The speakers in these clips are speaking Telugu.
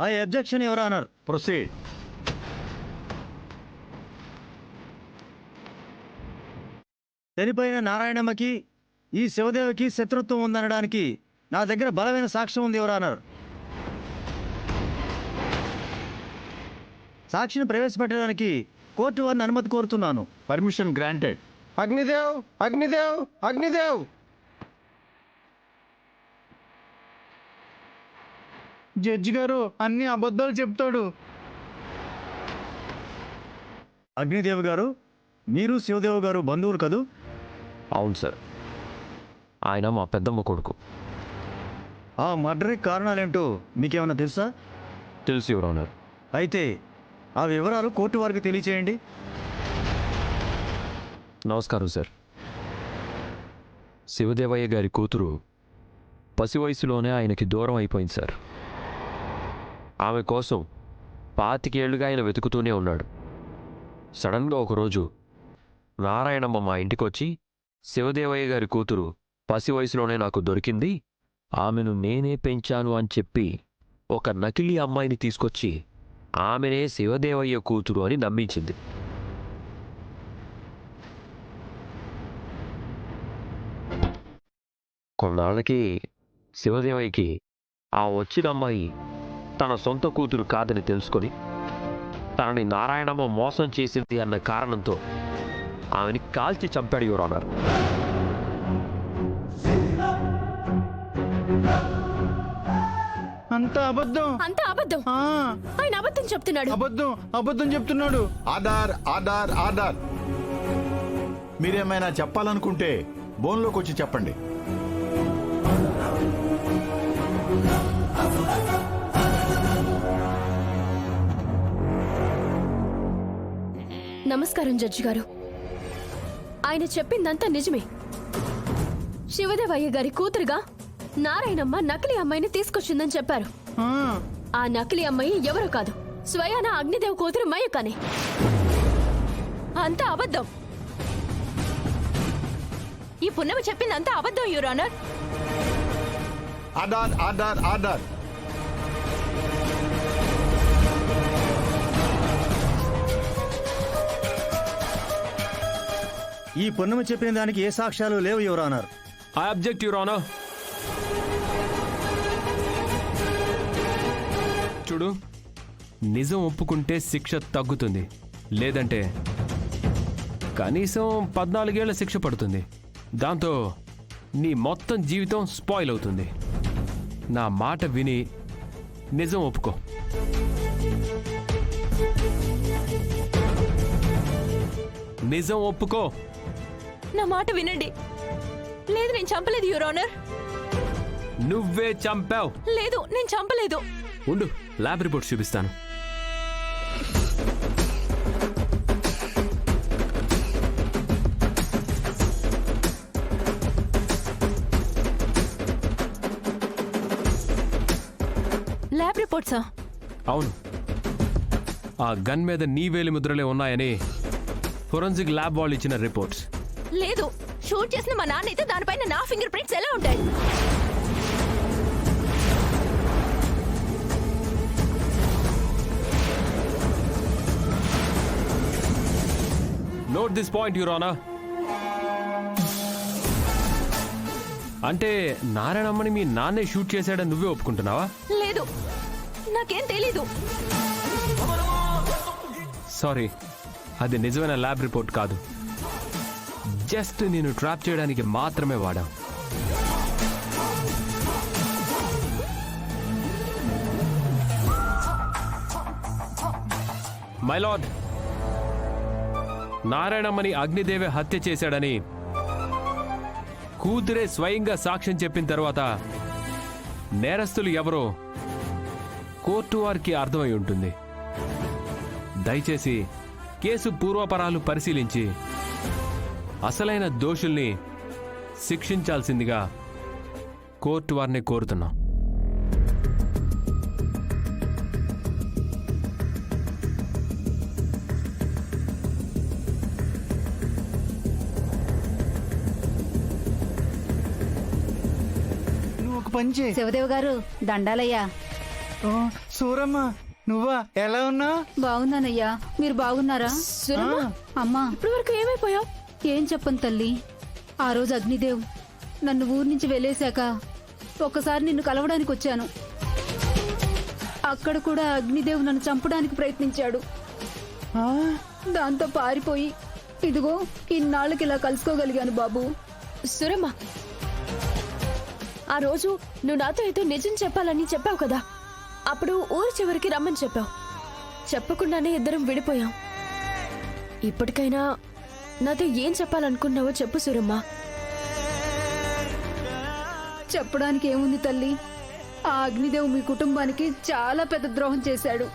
I objection your honour. Proceed. చనిపోయిన నారాయణమ్మకి ఈ శివదేవికి శత్రుత్వం ఉందనడానికి నా దగ్గర బలమైన సాక్ష్యం ఉంది యువర్ ఆనర్. సాక్షిని ప్రవేశపెట్టడానికి కోర్టు వారిని అనుమతి కోరుతున్నాను. Permission granted. Agnidev, Agnidev, Agnidev. Judge గారు అన్ని అబద్ధాలు చెప్తాడు. అగ్నిదేవ్ గారు, మీరు శివదేవ్ గారు బంధువులు కదూ? అవును సార్, ఆయన మా పెద్దమ్మ కొడుకు. ఆ మర్డర్కి కారణాలేంటో మీకేమన్నా తెలుసా? తెలుసు యువర్ ఆనర్. అయితే ఆ వివరాలు కోర్టు వారికి తెలియచేయండి. నమస్కారం సార్. శివదేవయ్య గారి కూతురు పసి వయసులోనే ఆయనకి దూరం అయిపోయింది సార్. ఆమె కోసం 25 ఏళ్లుగా ఆయన వెతుకుతూనే ఉన్నాడు. సడన్గా ఒకరోజు నారాయణమ్మ మా ఇంటికి వచ్చి, శివదేవయ్య గారి కూతురు పసి వయసులోనే నాకు దొరికింది, ఆమెను నేనే పెంచాను అని చెప్పి ఒక నకిలీ అమ్మాయిని తీసుకొచ్చి ఆమెనే శివదేవయ్య కూతురు అని నమ్మించింది. కొన్నాళ్ళకి శివదేవయ్యకి ఆ వచ్చిన అమ్మాయి తన సొంత కూతురు కాదని తెలుసుకొని తనని నారాయణమ్మ మోసం చేసింది అన్న కారణంతో ఆమెని కాల్చి చంపాడు యువర్ ఆనర్. అంత అబద్ధం, అంత అబద్ధం. ఆ, ఆయన అబద్ధం చెప్తున్నాడు. అబద్ధం, అబద్ధం చెప్తున్నాడు. Order, order, order. మీరేమైనా చెప్పాలనుకుంటే బోన్లోకి వచ్చి చెప్పండి. నమస్కారం జడ్జి గారు. ఆయన చెప్పిందంతా నిజమే. శివదేవయ్య గారి కూతురుగా నారాయణమ్మ నకిలీ అమ్మాయిని తీసుకొచ్చిందని చెప్పారు. ఆ, ఆ నకిలీ అమ్మాయి ఎవరో కాదు, స్వయాన అగ్నిదేవ్ కూతురు మయూకనే. అంతా అబద్ధం. ఈ పున్నమి చెప్పిందంతా అబద్ధం your honour. Order, order, order. ఈ పున్నమి చెప్పిన దానికి ఏ సాక్ష్యాలు లేవు your honour. I object your honour. చూడు, నిజం ఒప్పుకుంటే శిక్ష తగ్గుతుంది, లేదంటే కనీసం 14 ఏళ్ల శిక్ష పడుతుంది. దాంతో నీ మొత్తం జీవితం స్పాయిల్ అవుతుంది. నా మాట విని నిజం ఒప్పుకో. నిజం ఒప్పుకో. నా మాట వినండి. లేదు, నేను చంపలేదు యువర్ ఆనర్. నువ్వే చంపావు. లేదు, నేను చంపలేదు. ఉండు, ల్యాబ్ రిపోర్ట్ చూపిస్తాను. ల్యాబ్ రిపోర్ట్సా? అవును, ఆ గన్ మీద నీ వేలి ముద్రలే ఉన్నాయని ఫోరెన్సిక్ ల్యాబ్ వాళ్ళు ఇచ్చిన రిపోర్ట్స్. లేదు, షూట్ చేసిన మా నాన్న అయితే దానిపైన నా ఫింగర్ ప్రింట్స్ ఎలా ఉంటాయి? Note this point your honour. అంటే నారాయణమ్మని మీ నాన్నే షూట్ చేశాడని నువ్వే ఒప్పుకుంటున్నావా? లేదు, నాకేం తెలీదు. సారీ, అది నిజమైన ల్యాబ్ రిపోర్ట్ కాదు. జస్ట్ నేను ట్రాప్ చేయడానికి మాత్రమే వాడాం. మై లార్డ్, నారాయణమ్మని అగ్నిదేవే హత్య చేశాడని కూతురే స్వయంగా సాక్ష్యం చెప్పిన తర్వాత నేరస్తులు ఎవరో కోర్టు వారికి అర్థమై ఉంటుంది. దయచేసి కేసు పూర్వపరాలు పరిశీలించి అసలైన దోషుల్ని శిక్షించాల్సిందిగా కోర్టు వారిని కోరుతున్నాం. నువ్వు ఒక పని చేయి. శివదేవ్ గారు దండాలయ్యా. సూరమ్మ నువ్వా ఎలా ఉన్నా? బాగున్నానయ్యా, మీరు బాగున్నారా? సురమ్మ అమ్మా, ఇప్పటి వరకు ఏమైపోయావు? ఏం చెప్పను తల్లి. ఆ రోజు అగ్నిదేవ్ నన్ను ఊరి నుంచి వెళ్ళేశాక ఒక్కసారి నిన్ను కలవడానికి వచ్చాను. అక్కడ కూడా అగ్నిదేవ్ నన్ను చంపడానికి ప్రయత్నించాడు. దాంతో పారిపోయి ఇదిగో ఇన్నాళ్ళకి ఇలా కలుసుకోగలిగాను బాబు. సురమ్మ, ఆ రోజు నువ్వు నాతో ఏదో నిజం చెప్పాలని చెప్పావు కదా, అప్పుడు ఊరి చివరికి రమ్మని చెప్పావు. చెప్పకుండానే ఇద్దరం విడిపోయాం. ఇప్పటికైనా నాతో ఏం చెప్పాలనుకున్నావో చెప్పు సురమ్మ. చెప్పడానికి ఏముంది తల్లి, ఆ అగ్నిదేవ్ మీ కుటుంబానికి చాలా పెద్ద ద్రోహం చేశాడు.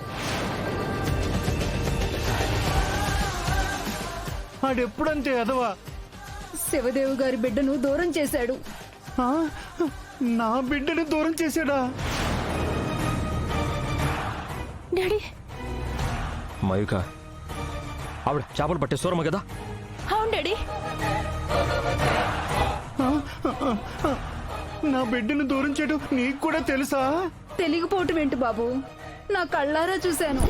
ఆడెప్పుడంతే ఎదవా? శివదేవు గారి బిడ్డను దూరం చేశాడు. ఆ? నా బిడ్డను దూరం చేశాడా? డాడీ, మయూక, ఆవిడ చేపలు పట్టే సూరమ్మ కదా? అవును డాడీ. నా బిడ్డను దూరం చేయడం నీకు కూడా తెలుసా? తెలియకపోవటం ఏంటి బాబు, నా కళ్ళారా చూశాను.